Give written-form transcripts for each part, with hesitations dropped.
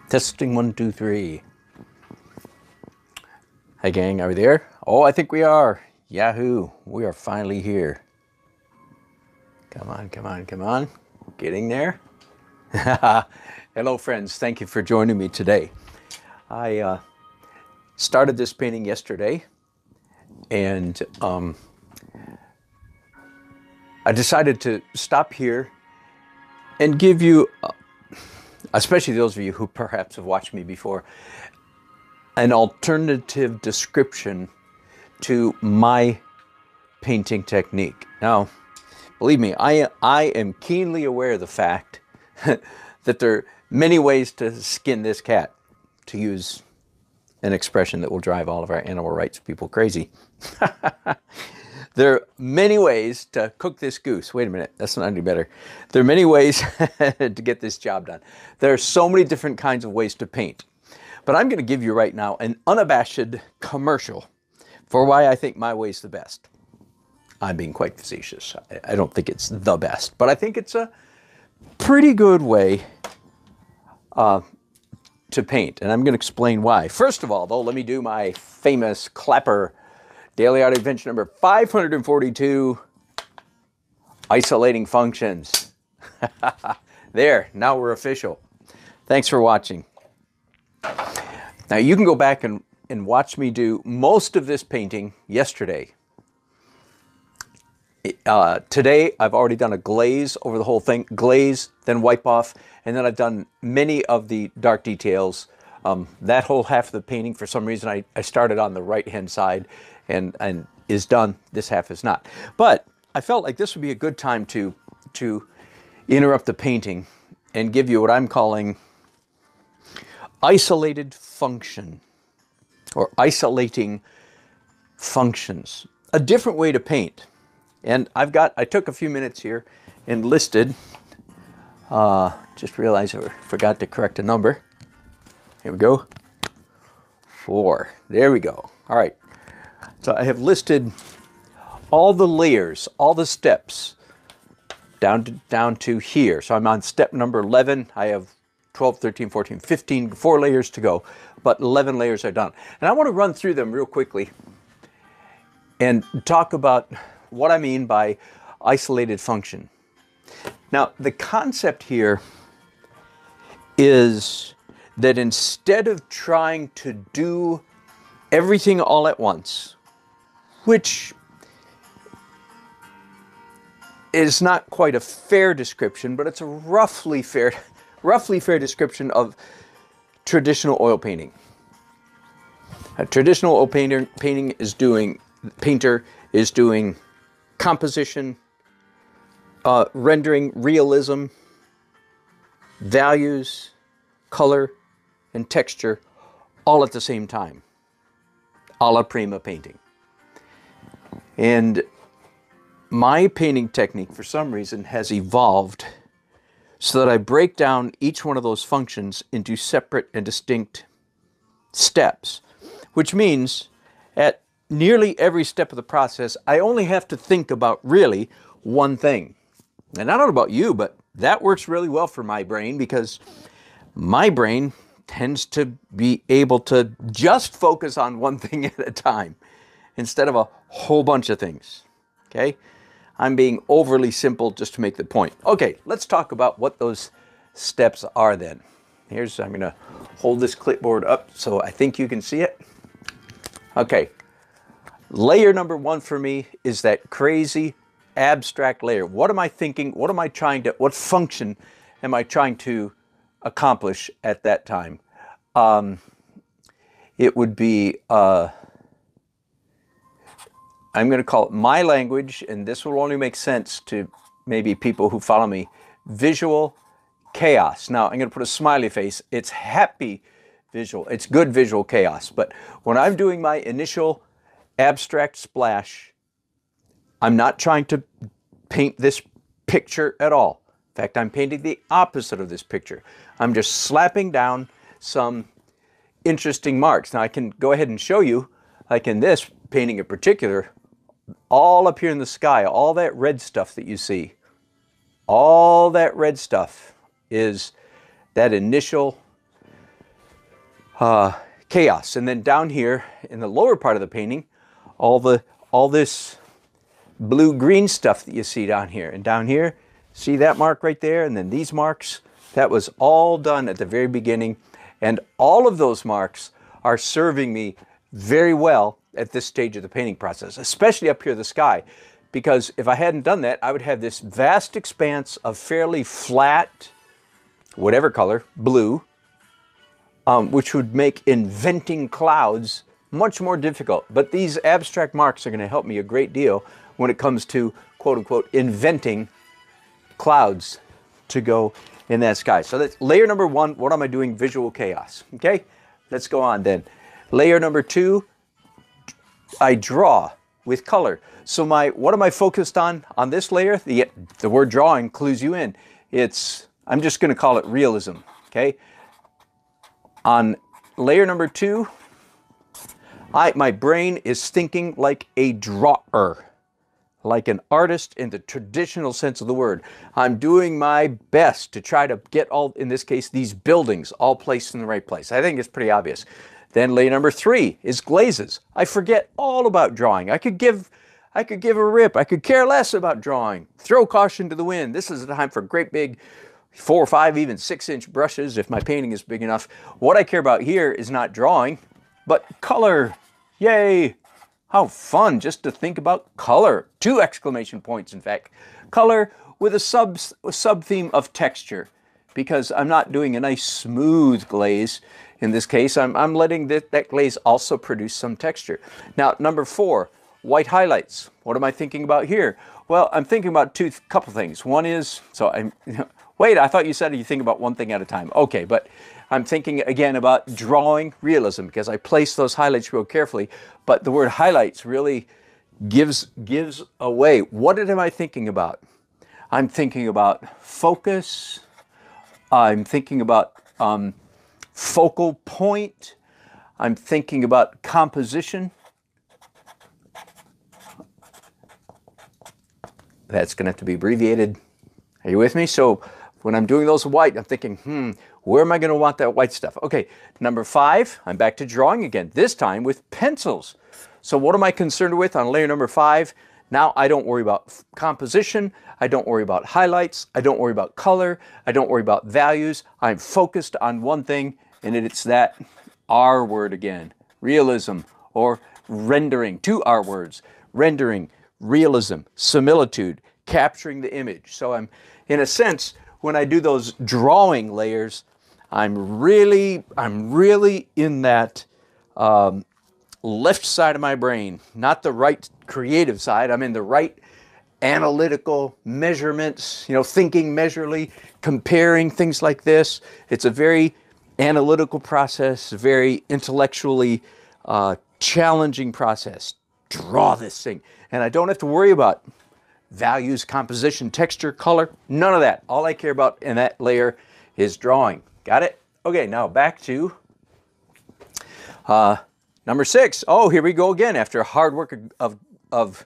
Testing 1, 2, 3. Hi gang, are we there? Oh, I think we are. Yahoo, we are finally here. Come on, come on, come on. Getting there. Hello friends, thank you for joining me today. I started this painting yesterday and I decided to stop here and give you, especially those of you who perhaps have watched me before, an alternative description to my painting technique. Now, believe me, I am keenly aware of the fact that there are many ways to skin this cat, to use an expression that will drive all of our animal rights people crazy. There are many ways to cook this goose. Wait a minute, that's not any better. There are many ways to get this job done. There are so many different kinds of ways to paint. But I'm going to give you right now an unabashed commercial for why I think my way's the best. I'm being quite facetious. I don't think it's the best, but I think it's a pretty good way to paint. And I'm going to explain why. First of all, though, let me do my famous clapper. Daily Art Adventure number 542, isolating functions. There, now we're official. Thanks for watching. Now you can go back and watch me do most of this painting yesterday. Today I've already done a glaze over the whole thing, glaze, then wipe off, and then I've done many of the dark details. That whole half of the painting, for some reason, I started on the right-hand side and is done. This half is not. But I felt like this would be a good time to interrupt the painting and give you what I'm calling isolated function, or isolating functions. A different way to paint. And I took a few minutes here and listed, just realized I forgot to correct a number. Here we go. 4. There we go. All right. So I have listed all the layers, all the steps down to here. So I'm on step number 11. I have 12, 13, 14, 15, 4 layers to go, but 11 layers are done. And I want to run through them real quickly and talk about what I mean by isolated function. Now, the concept here is that instead of trying to do everything all at once, which is not quite a fair description, but it's a roughly fair description of traditional oil painting. A traditional oil painter painter is doing composition, rendering realism, values, color, and texture all at the same time, a la prima painting. And my painting technique, for some reason, has evolved so that I break down each one of those functions into separate and distinct steps, which means at nearly every step of the process, I only have to think about really one thing. And I don't know about you, but that works really well for my brain, because my brain tends to be able to just focus on one thing at a time instead of a whole bunch of things. Okay? I'm being overly simple just to make the point. Okay, let's talk about what those steps are then. I'm going to hold this clipboard up so I think you can see it. Okay, layer number 1 for me is that crazy abstract layer. What am I thinking? What am I trying to, what function am I trying to accomplish at that time? It would be, I'm going to call it my language, and this will only make sense to maybe people who follow me, visual chaos. Now, I'm going to put a smiley face. It's happy visual. It's good visual chaos. But when I'm doing my initial abstract splash, I'm not trying to paint this picture at all. In fact, I'm painting the opposite of this picture. I'm just slapping down some interesting marks. Now, I can go ahead and show you, like in this painting in particular, all up here in the sky, all that red stuff that you see, all that red stuff is that initial chaos. And then down here in the lower part of the painting, all this blue-green stuff that you see down here. And down here, see that mark right there? And then these marks, that was all done at the very beginning. And all of those marks are serving me very well at this stage of the painting process, especially up here the sky. Because if I hadn't done that, I would have this vast expanse of fairly flat, whatever color, blue, which would make inventing clouds much more difficult. But these abstract marks are going to help me a great deal when it comes to, quote unquote, inventing clouds to go in that sky. So that's layer number one. What am I doing? Visual chaos. Okay, let's go on then. Layer number two, I draw with color. So what am I focused on this layer? The word drawing clues you in. I'm just going to call it realism. Okay. On layer number two, my brain is thinking like a drawer, like an artist in the traditional sense of the word. I'm doing my best to try to get in this case, these buildings all placed in the right place. I think it's pretty obvious. Then layer number three is glazes. I forget all about drawing. I could give a rip. I could care less about drawing. Throw caution to the wind. This is the time for great big 4 or 5, even 6-inch brushes if my painting is big enough. What I care about here is not drawing, but color. Yay! How fun just to think about color. 2 exclamation points, in fact. Color with a sub-theme of texture, because I'm not doing a nice smooth glaze. In this case, I'm letting that glaze also produce some texture. Now, number 4, white highlights. What am I thinking about here? Well, I'm thinking about couple things. One is, wait, I thought you said you think about one thing at a time. Okay, but I'm thinking again about drawing realism because I place those highlights real carefully. But the word highlights really gives away. What am I thinking about? I'm thinking about focus. I'm thinking about focal point. I'm thinking about composition. That's going to have to be abbreviated. Are you with me? So when I'm doing those white, I'm thinking, where am I going to want that white stuff? Okay, number 5, I'm back to drawing again, this time with pencils. So what am I concerned with on layer number 5? Now I don't worry about composition. I don't worry about highlights. I don't worry about color. I don't worry about values. I'm focused on one thing, and it's that R word again, realism, or rendering. 2 R words, rendering, realism, similitude, capturing the image. So I'm, in a sense, when I do those drawing layers, I'm really in that left side of my brain, not the right creative side. I'm in the right analytical measurements, thinking measurably, comparing things like this. It's a very analytical process, a very intellectually challenging process. Draw this thing. And I don't have to worry about values, composition, texture, color, none of that. All I care about in that layer is drawing. Got it? Okay, now back to number 6. Oh, here we go again. After hard work of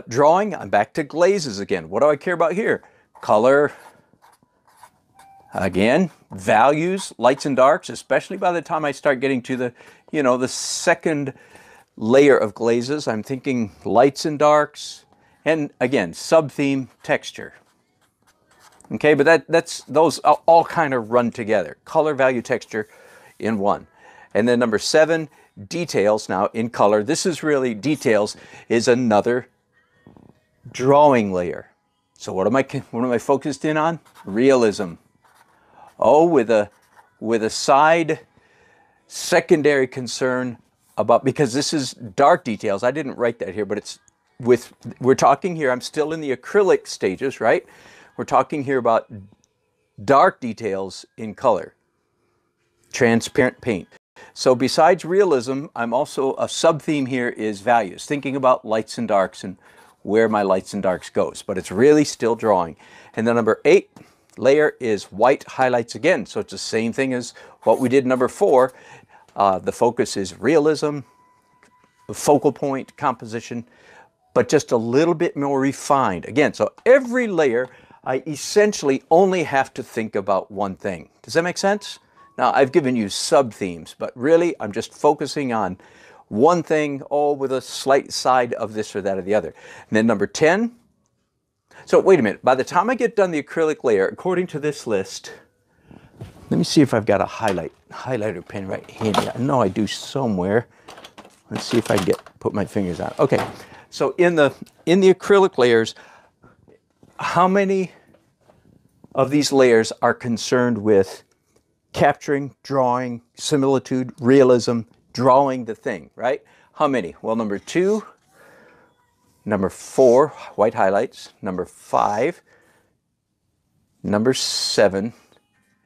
drawing, I'm back to glazes again. What do I care about here? Color, again, values, lights and darks, especially by the time I start getting to the second layer of glazes. I'm thinking lights and darks, and again, sub-theme, texture. Okay, but those all kind of run together. Color, value, texture in one. And then number 7, details. Now in color, this is really, details is another drawing layer. So what am I focused in on? Realism. Oh, with a side secondary concern about, because this is dark details. I didn't write that here, but we're talking here, I'm still in the acrylic stages, right? We're talking here about dark details in color, transparent paint. So besides realism, I'm also, a sub-theme here is values, thinking about lights and darks and where my lights and darks goes, but it's really still drawing. And then number 8 layer is white highlights again. So it's the same thing as what we did number 4. The focus is realism, focal point, composition, but just a little bit more refined. Again, so every layer, I essentially only have to think about one thing. Does that make sense? Now, I've given you sub-themes, but really I'm just focusing on one thing, all with a slight side of this or that or the other. And then number 10. So wait a minute. By the time I get done the acrylic layer, according to this list, let me see if I've got a highlighter pen right handy. I know I do somewhere. Let's see if I can put my fingers on it. Okay. So in the acrylic layers, how many of these layers are concerned with capturing, drawing, similitude, realism, drawing the thing, right? How many? Well, number 2, number 4, white highlights, number 5, number 7,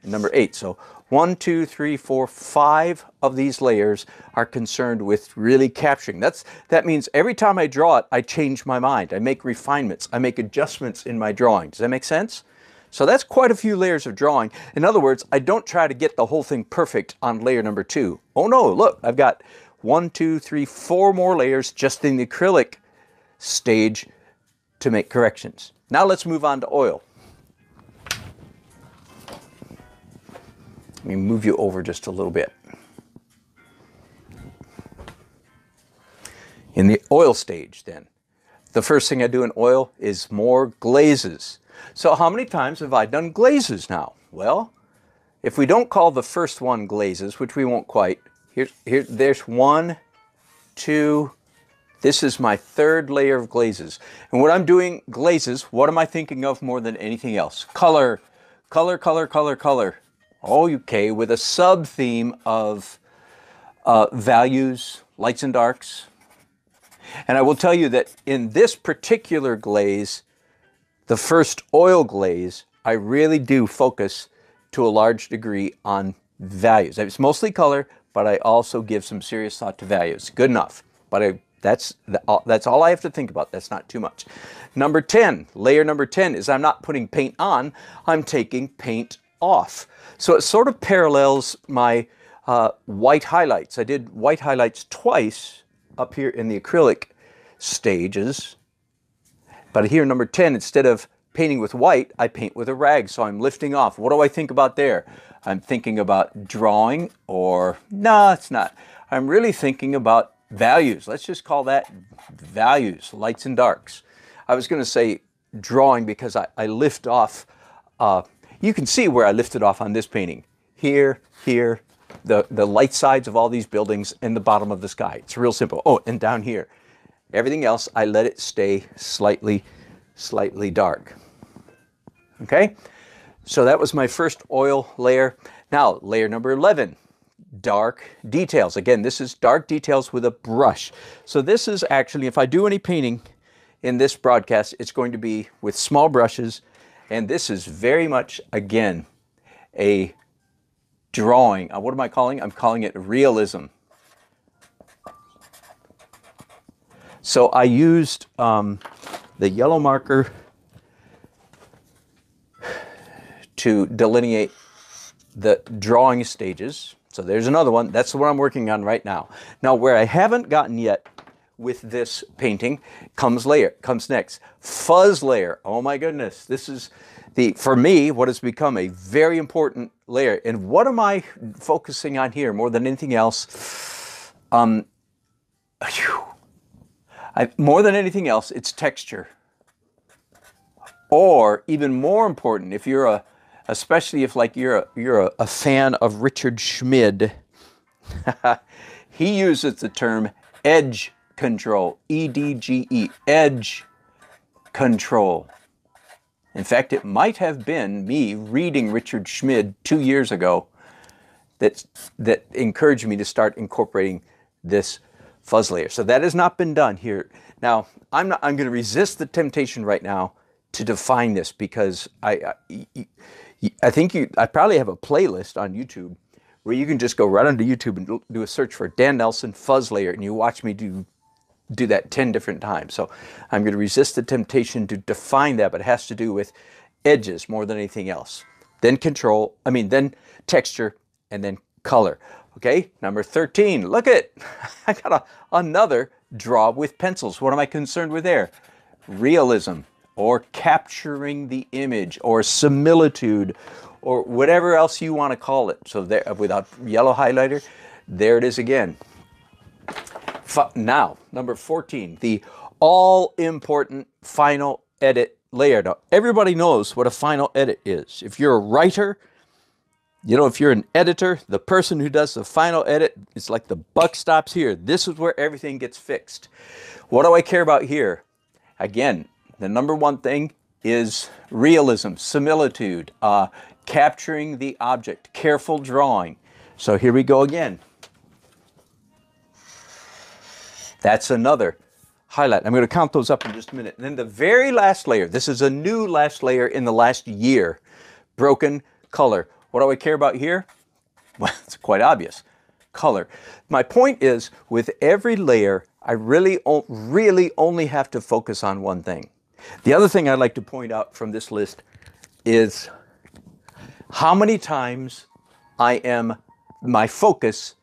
and number 8. So 1, 2, 3, 4, 5 of these layers are concerned with really capturing. That means every time I draw it, I change my mind. I make refinements. I make adjustments in my drawing. Does that make sense? So that's quite a few layers of drawing. In other words, I don't try to get the whole thing perfect on layer number 2. Oh no, look, I've got 1, 2, 3, 4 more layers just in the acrylic stage to make corrections. Now let's move on to oil. Let me move you over just a little bit. In the oil stage then, the first thing I do in oil is more glazes. So how many times have I done glazes now? Well, if we don't call the first one glazes, which we won't quite, there's 1, 2, this is my 3rd layer of glazes. And when I'm doing glazes, what am I thinking of more than anything else? Color, color, color, color, color. Oh, okay, with a sub-theme of values, lights and darks. And I will tell you that in this particular glaze, the first oil glaze, I really do focus to a large degree on values. It's mostly color, but I also give some serious thought to values. Good enough. But that's all I have to think about. That's not too much. Number 10, layer number 10 is I'm not putting paint on, I'm taking paint off. So it sort of parallels my white highlights. I did white highlights twice up here in the acrylic stages. But here, number 10, instead of painting with white, I paint with a rag, so I'm lifting off. What do I think about there? I'm thinking about drawing, or no, it's not. I'm really thinking about values. Let's just call that values, lights and darks. I was going to say drawing because I lift off. You can see where I lifted off on this painting. Here, here, the light sides of all these buildings and the bottom of the sky. It's real simple. Oh, and down here. Everything else, I let it stay slightly dark. Okay? So that was my first oil layer. Now, layer number 11, dark details. Again, this is dark details with a brush. So this is actually, if I do any painting in this broadcast, it's going to be with small brushes. And this is very much, again, a drawing. What am I calling? I'm calling it realism. So I used the yellow marker to delineate the drawing stages. So there's another one. That's the one I'm working on right now. Now, where I haven't gotten yet with this painting comes next. Fuzz layer. Oh my goodness. This is for me, what has become a very important layer. And what am I focusing on here more than anything else? More than anything else, it's texture. Or even more important, if you're especially if like you're a fan of Richard Schmid, he uses the term edge control, E-D-G-E, edge control. In fact, it might have been me reading Richard Schmid 2 years ago that encouraged me to start incorporating this fuzz layer. So that has not been done here. Now, I'm going to resist the temptation right now to define this because I probably have a playlist on YouTube where you can just go right onto YouTube and do a search for Dan Nelson fuzz layer, and you watch me do that 10 different times. So I'm going to resist the temptation to define that, but it has to do with edges more than anything else. Then then texture, and then color. Okay, number 13, look at, I got another draw with pencils. What am I concerned with there? Realism, or capturing the image, or similitude, or whatever else you want to call it. So there, without yellow highlighter, there it is again. Now, number 14, the all-important final edit layer. Now, everybody knows what a final edit is. If you're a writer, you know, if you're an editor, the person who does the final edit, it's like the buck stops here. This is where everything gets fixed. What do I care about here? Again, the number one thing is realism, similitude, capturing the object, careful drawing. So here we go again. That's another highlight. I'm going to count those up in just a minute. And then the very last layer, this is a new last layer in the last year, broken color. What do I care about here? Well, it's quite obvious. Color. My point is, with every layer, I really only have to focus on one thing. The other thing I'd like to point out from this list is how many times my focus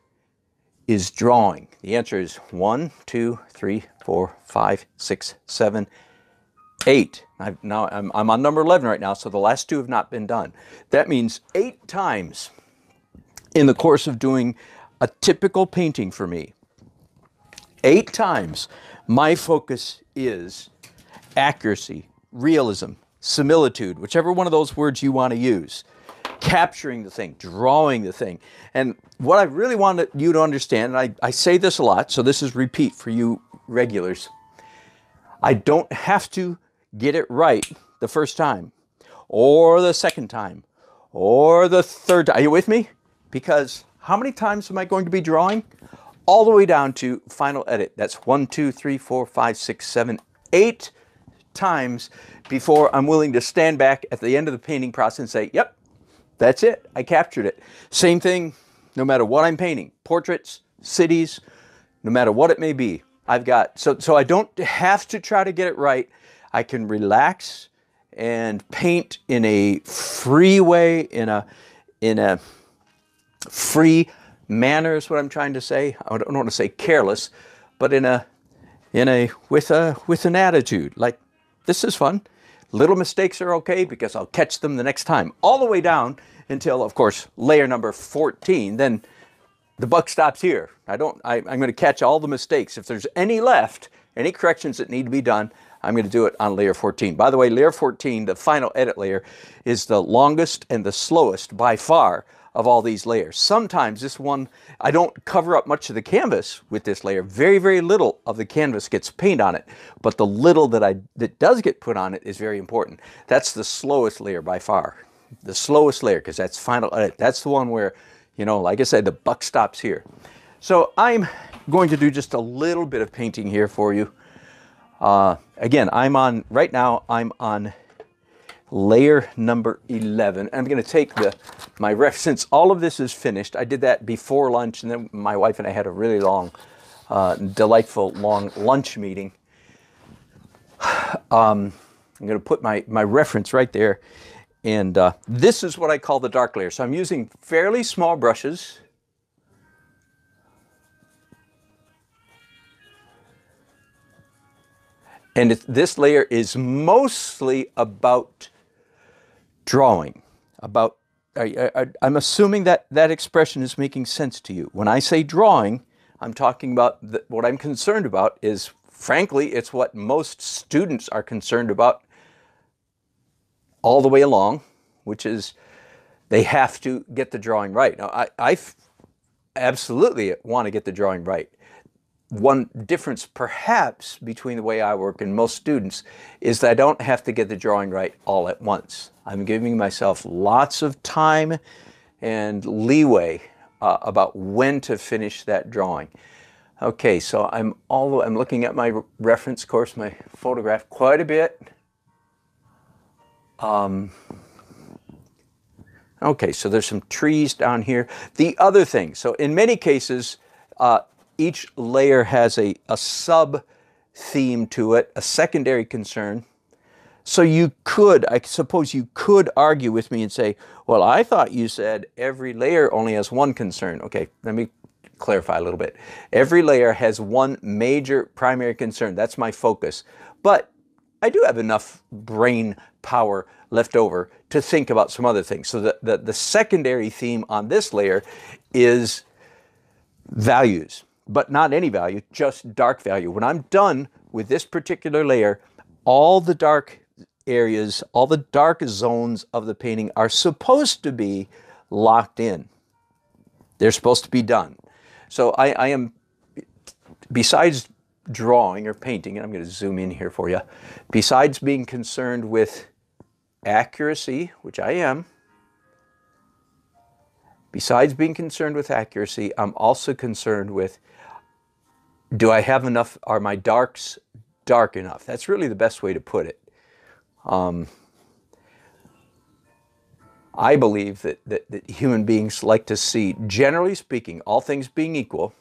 is drawing. The answer is 1, 2, 3, 4, 5, 6, 7, 8. I'm on number 11 right now, so the last 2 have not been done. That means 8 times in the course of doing a typical painting for me, 8 times my focus is accuracy, realism, similitude, whichever one of those words you want to use. Capturing the thing, drawing the thing. And what I really want you to understand, and I say this a lot, so this is repeat for you regulars, I don't have to get it right the first time, or the second time, or the third time. Are you with me? Because how many times am I going to be drawing? All the way down to final edit. That's 1, 2, 3, 4, 5, 6, 7, 8 times before I'm willing to stand back at the end of the painting process and say, yep, that's it. I captured it. Same thing, no matter what I'm painting. Portraits, cities, no matter what it may be. I've got, so I don't have to try to get it right. I can relax and paint in a free way, in a free manner is what I'm trying to say. I don't want to say careless, but with an attitude. Like, this is fun. Little mistakes are okay because I'll catch them the next time. All the way down until, of course, layer number 14. Then the buck stops here. I'm going to catch all the mistakes. If there's any left, any corrections that need to be done, I'm going to do it on layer 14. By the way, layer 14, the final edit layer, is the longest and the slowest by far of all these layers. Sometimes this one, I don't cover up much of the canvas with this layer. Very, very little of the canvas gets paint on it, but the little that does get put on it is very important. That's the slowest layer by far. The slowest layer, because that's final edit. That's the one where, you know, like I said, the buck stops here. So I'm going to do just a little bit of painting here for you. Again, right now I'm on layer number 11. I'm going to take my ref, since all of this is finished. I did that before lunch, and then my wife and I had a really long, delightful long lunch meeting. I'm going to put my reference right there, and this is what I call the dark layer. So I'm using fairly small brushes. And this layer is mostly about drawing. I'm assuming that expression is making sense to you. When I say drawing, I'm talking about what I'm concerned about is, frankly, it's what most students are concerned about all the way along, which is they have to get the drawing right. Now, I absolutely want to get the drawing right. One difference perhaps between the way I work and most students is that I don't have to get the drawing right all at once. I'm giving myself lots of time and leeway about when to finish that drawing. Okay, so I'm looking at my reference course, my photograph quite a bit. Okay, so there's some trees down here. The other thing, so in many cases, each layer has a sub-theme to it, a secondary concern. So I suppose you could argue with me and say, well, I thought you said every layer only has one concern. Okay, let me clarify a little bit. Every layer has one major primary concern. That's my focus. But I do have enough brain power left over to think about some other things. So the secondary theme on this layer is values, but not any value, just dark value. When I'm done with this particular layer, all the dark areas, all the dark zones of the painting are supposed to be locked in. They're supposed to be done. So I am, besides drawing or painting, and I'm going to zoom in here for you, besides being concerned with accuracy, which I am, besides being concerned with accuracy, I'm also concerned with, do I have enough, are my darks dark enough? That's really the best way to put it. I believe that human beings like to see, generally speaking, all things being equal,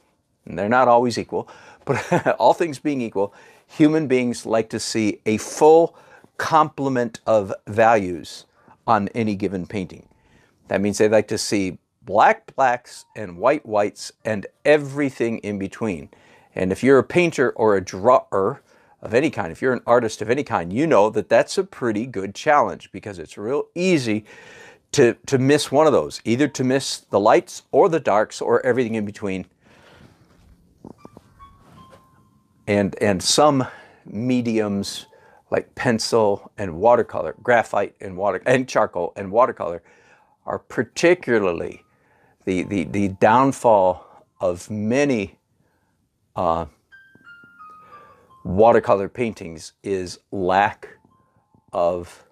and they're not always equal, but all things being equal, human beings like to see a full complement of values on any given painting. That means they like to see black blacks and white whites and everything in between. And if you're a painter or a drawer of any kind, if you're an artist of any kind, you know that that's a pretty good challenge, because it's real easy to miss one of those, either to miss the lights or the darks or everything in between. And some mediums like pencil and watercolor, graphite and charcoal and watercolor are particularly the downfall of many watercolor paintings is lack of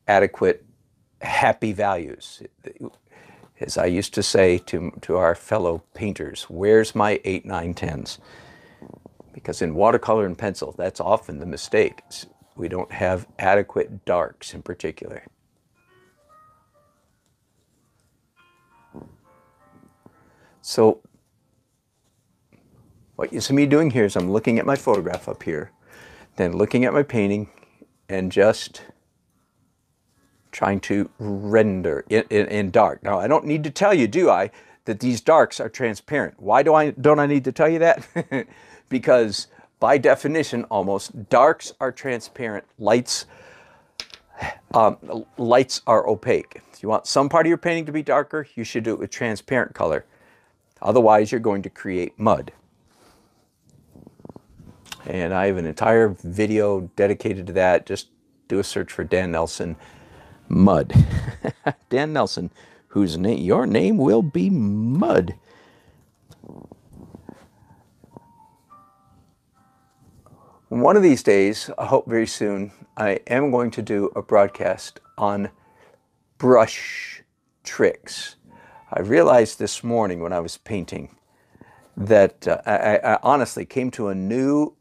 adequate happy values. As I used to say to our fellow painters, where's my 8, 9, 10s? Because in watercolor and pencil, that's often the mistake. We don't have adequate darks in particular. So what you see me doing here is I'm looking at my photograph up here, then looking at my painting and just trying to render in dark. Now, I don't need to tell you, do I, that these darks are transparent. Why don't I need to tell you that? Because by definition, almost, darks are transparent. Lights are opaque. If you want some part of your painting to be darker, you should do it with transparent color. Otherwise, you're going to create mud. And I have an entire video dedicated to that. Just do a search for Dan Nelson Mud. Dan Nelson, whose name, your name will be Mud. One of these days, I hope very soon, I am going to do a broadcast on brush tricks. I realized this morning when I was painting that I honestly came to a new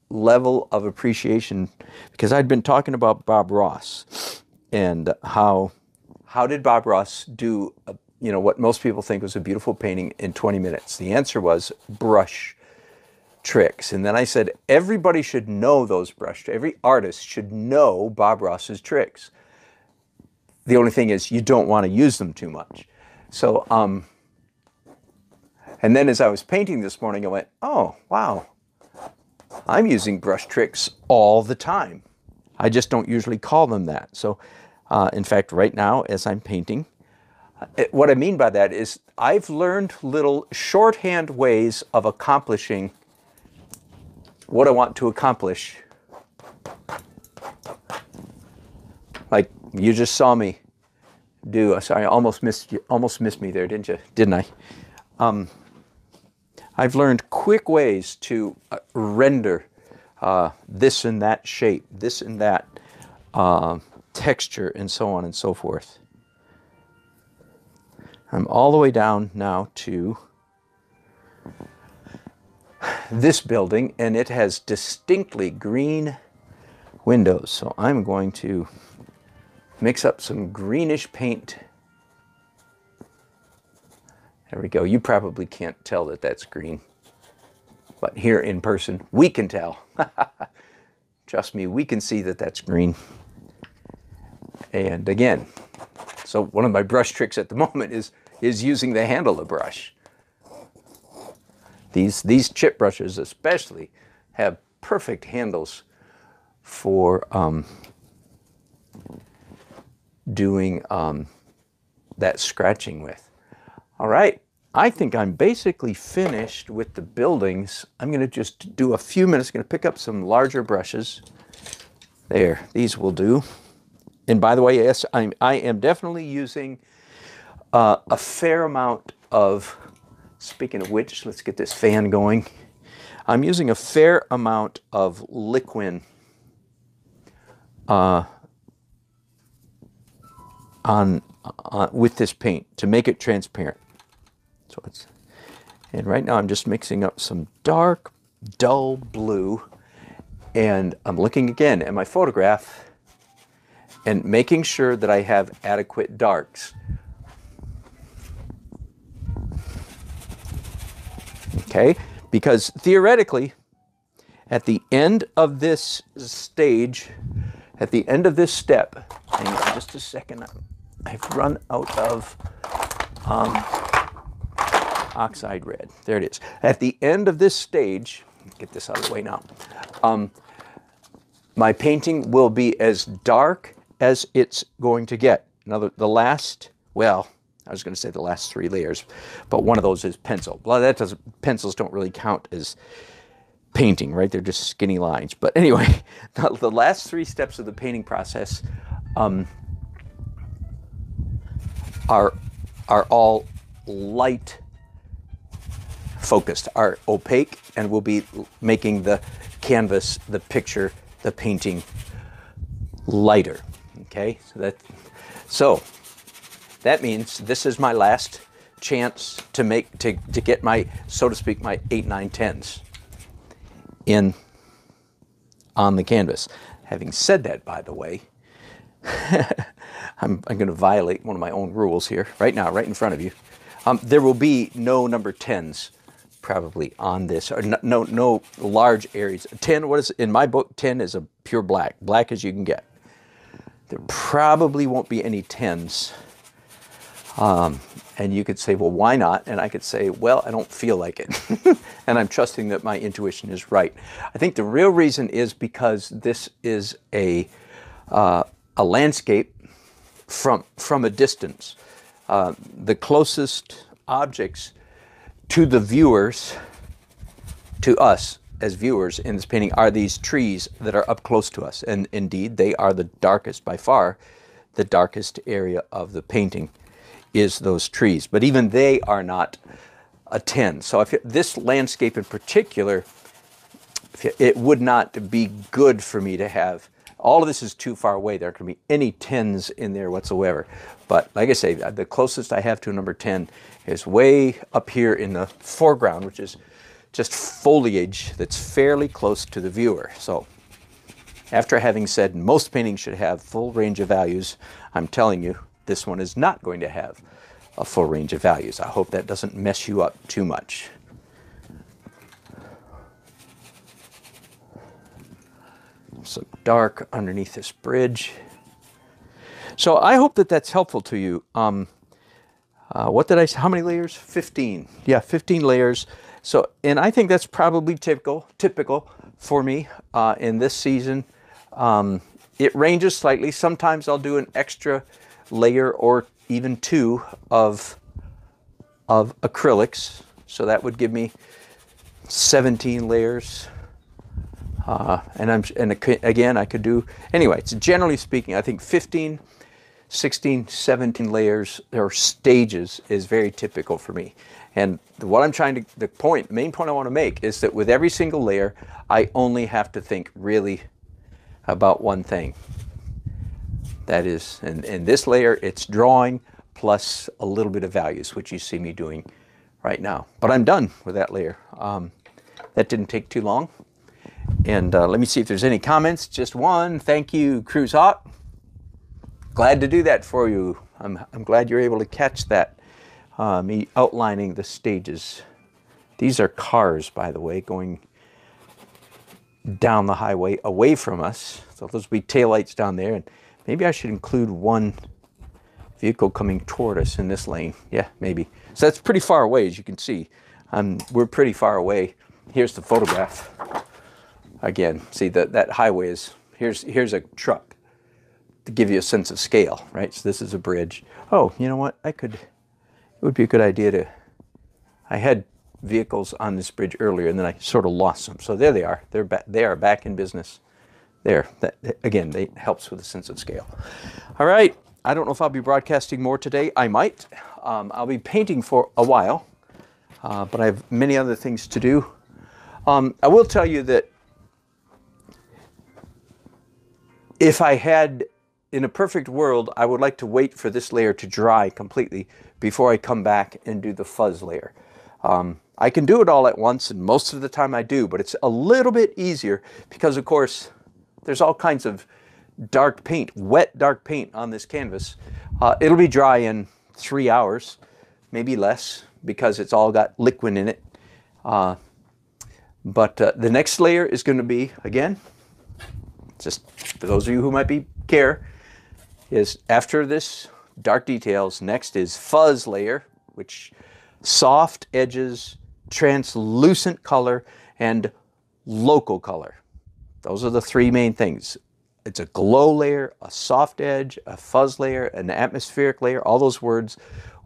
level of appreciation, because I'd been talking about Bob Ross and how did Bob Ross do what most people think was a beautiful painting in 20 minutes. The answer was brush tricks. And then I said everybody should know those brush tricks. Every artist should know Bob Ross's tricks. The only thing is you don't want to use them too much. So and then as I was painting this morning, I went, oh wow, I'm using brush tricks all the time. I just don't usually call them that. So in fact, right now as I'm painting, what I mean by that is I've learned little shorthand ways of accomplishing what I want to accomplish. Like you just saw me do. Sorry, I almost missed me there, didn't I? I've learned quick ways to render this and that shape, this and that texture, and so on and so forth. I'm all the way down now to this building, and it has distinctly green windows. So I'm going to mix up some greenish paint. There we go. You probably can't tell that that's green, but here in person, we can tell. Trust me, we can see that that's green. And again, so one of my brush tricks at the moment is using the handle of the brush. These chip brushes especially have perfect handles for doing that scratching with. All right, I think I'm basically finished with the buildings. I'm going to just do a few minutes. I'm going to pick up some larger brushes. There, these will do. And by the way, yes, I am definitely using a fair amount of, speaking of which, let's get this fan going. I'm using a fair amount of liquid with this paint to make it transparent. So and right now I'm just mixing up some dark, dull blue, and I'm looking again at my photograph and making sure that I have adequate darks. Okay, because theoretically, at the end of this stage, at the end of this step, hang on just a second, I've run out of oxide red. There it is. At the end of this stage, get this out of the way now, my painting will be as dark as it's going to get. Now the last, well, I was going to say the last 3 layers, but one of those is pencil. Well, that doesn't, pencils don't really count as painting, right? They're just skinny lines. But anyway, the last 3 steps of the painting process are all light focused, are opaque, and will be making the canvas, the picture, the painting lighter. Okay, so that means this is my last chance to get my, so to speak, my 8, 9, 10s in on the canvas. Having said that, by the way, I'm going to violate one of my own rules here right now, right in front of you. There will be no number 10s probably on this, or no large areas. 10, what is in my book? 10 is a pure black, black as you can get. There probably won't be any 10s. And you could say, well, why not? And I could say, well, I don't feel like it. And I'm trusting that my intuition is right. I think the real reason is because this is a landscape from a distance. The closest objects to the viewers, to us as viewers in this painting, are these trees that are up close to us. And indeed, they are the darkest, by far, the darkest area of the painting is those trees. But even they are not a 10. So if this landscape in particular, it would not be good for me to have. All of this is too far away. There aren't going to be any 10s in there whatsoever. But like I say, the closest I have to a number 10 is way up here in the foreground, which is just foliage that's fairly close to the viewer. So after having said most paintings should have full range of values, I'm telling you, this one is not going to have a full range of values. I hope that doesn't mess you up too much. Some dark underneath this bridge. So I hope that that's helpful to you. What did I say? How many layers? 15. Yeah, 15 layers. So, and I think that's probably typical for me in this season. It ranges slightly. Sometimes I'll do an extra layer or even 2 of acrylics. So that would give me 17 layers. And again, I could do, anyway, it's generally speaking, I think 15, 16, 17 layers or stages is very typical for me. And what I'm trying to, the main point I want to make is that with every single layer, I only have to think really about one thing. That is, in this layer, it's drawing plus a little bit of values, which you see me doing right now. But I'm done with that layer. That didn't take too long. And let me see if there's any comments. Just one. Thank you, Cruise Hawk. Glad to do that for you. I'm glad you're able to catch that. Me outlining the stages. These are cars, by the way, going down the highway away from us. So those will be taillights down there. And maybe I should include one vehicle coming toward us in this lane. Yeah, maybe. So that's pretty far away, as you can see. We're pretty far away. Here's the photograph. Again, see that highway is Here's a truck to give you a sense of scale, right? So this is a bridge. Oh, you know what? It would be a good idea to, I had vehicles on this bridge earlier and then I sort of lost them. So there they are. They are back in business. There, again, it helps with a sense of scale. All right, I don't know if I'll be broadcasting more today. I might. I'll be painting for a while, but I have many other things to do. I will tell you that if I had, in a perfect world, I would like to wait for this layer to dry completely before I come back and do the fuzz layer. I can do it all at once, and most of the time I do, but it's a little bit easier because, of course, there's all kinds of dark paint, wet dark paint on this canvas. It'll be dry in 3 hours, maybe less, because it's all got liquid in it. But the next layer is going to be, again, just for those of you who might care, is after this dark details, next is fuzz layer, which soft edges, translucent color, and local color. Those are the three main things. It's a glow layer, a soft edge, a fuzz layer, an atmospheric layer. All those words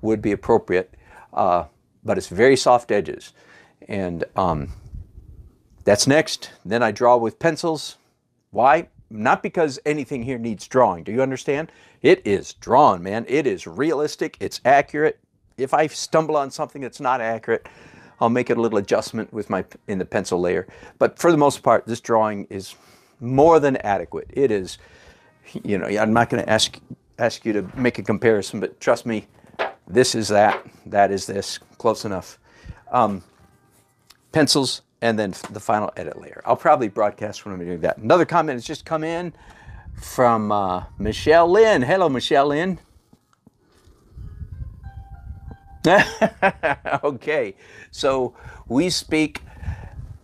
would be appropriate, but it's very soft edges. And that's next. Then I draw with pencils. Why? Not because anything here needs drawing. Do you understand? It is drawn, man. It is realistic. It's accurate. If I stumble on something that's not accurate, I'll make it a little adjustment in the pencil layer. But for the most part, this drawing is more than adequate. It is, you know, I'm not going to ask you to make a comparison, but trust me, this is that is this, close enough. Pencils, and then the final edit layer. I'll probably broadcast when I'm doing that. Another comment has just come in from Michelle Lynn. Hello, Michelle Lynn. Okay, so we speak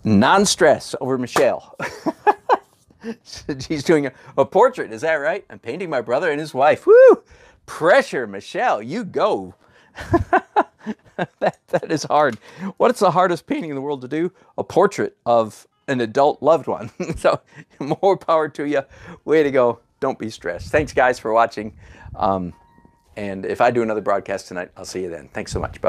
non-stress over Michelle. She's doing a portrait, is that right? I'm painting my brother and his wife. Woo! Pressure, Michelle, you go. That is hard. What's the hardest painting in the world to do? A portrait of an adult loved one. So more power to you. Way to go. Don't be stressed. Thanks, guys, for watching. And if I do another broadcast tonight, I'll see you then. Thanks so much. Bye.